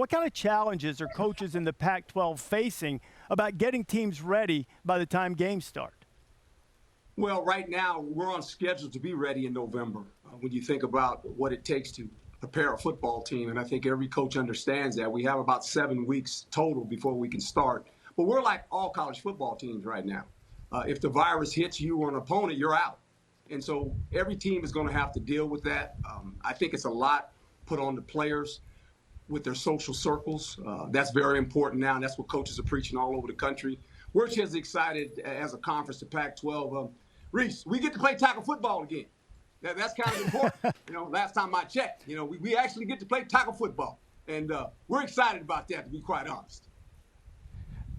What kind of challenges are coaches in the Pac-12 facing about getting teams ready by the time games start? Well, right now, we're on schedule to be ready in November. When you think about what it takes to prepare a football team, and I think every coach understands that. We have about 7 weeks total before we can start. But we're like all college football teams right now. If the virus hits you or an opponent, you're out. And so every team is going to have to deal with that. I think it's a lot put on the players with their social circles. That's very important now, and that's what coaches are preaching all over the country. We're just excited as a conference, the Pac-12. Rece, we get to play tackle football again. That's kind of important. Last time I checked, we actually get to play tackle football. And we're excited about that, to be quite honest.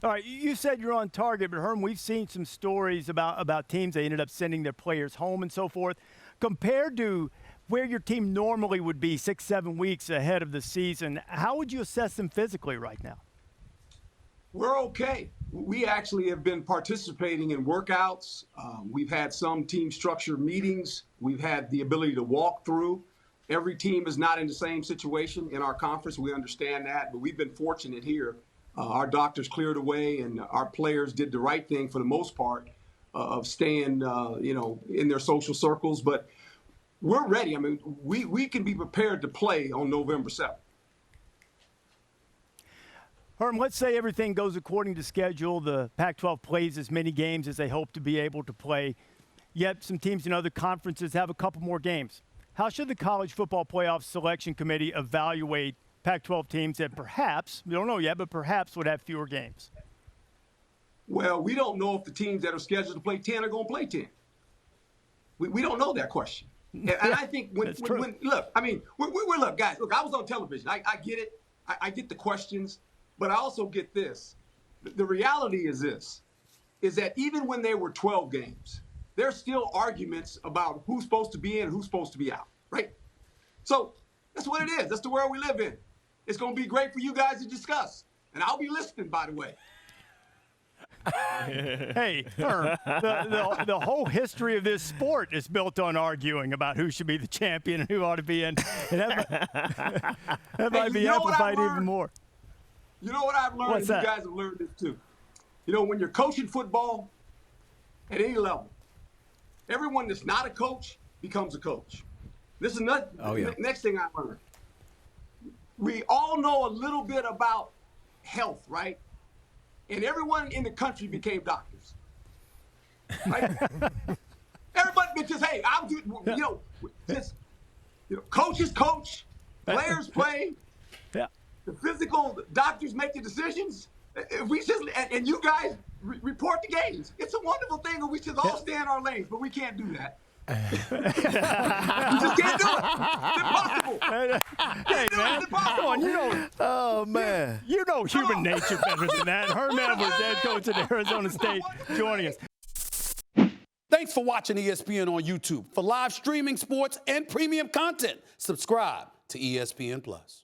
All right, you said you're on target, but Herm, we've seen some stories about teams that ended up sending their players home and so forth. Compared to where your team normally would be 6-7 weeks ahead of the season, how would you assess them physically right now? We're okay. We actually have been participating in workouts. We've had some team structure meetings. We've had the ability to walk through. Every team is not in the same situation in our conference. We understand that, but we've been fortunate here. Our doctors cleared away, and our players did the right thing for the most part of staying, in their social circles. But we're ready. I mean, we can be prepared to play on November 7th. Herm, let's say everything goes according to schedule. The Pac-12 plays as many games as they hope to be able to play. Yet some teams in other conferences have a couple more games. How should the College Football Playoff Selection Committee evaluate Pac-12 teams that perhaps, we don't know yet, but perhaps would have fewer games? Well, we don't know if the teams that are scheduled to play 10 are going to play 10. We don't know that question. And I think when look, I mean, look, guys, look, I was on television. I get it. I get the questions. But I also get this. The reality is this, is that even when there were 12 games, there's still arguments about who's supposed to be in and who's supposed to be out, right? So that's what it is. That's the world we live in. It's going to be great for you guys to discuss. And I'll be listening, by the way. Hey, Herm, the whole history of this sport is built on arguing about who should be the champion and who ought to be in. And that might be amplified even more. You know what I've learned? What's that? You guys have learned this too. When you're coaching football at any level, everyone that's not a coach becomes a coach. This is the next thing I learned. We all know a little bit about health, right? And everyone in the country became doctors. Right? Everybody because hey, I'm coaches coach, players play. Yeah. The physical doctors make the decisions. If we just and you guys report the games, it's a wonderful thing, and we should all stay in our lanes. But we can't do that. You just can't do it. It's impossible. Hey, man, come on, Oh, man. You know human nature better than that. Herm Edwards, head coach at Arizona State, joining us. Thanks for watching ESPN on YouTube. For live streaming sports and premium content, subscribe to ESPN+.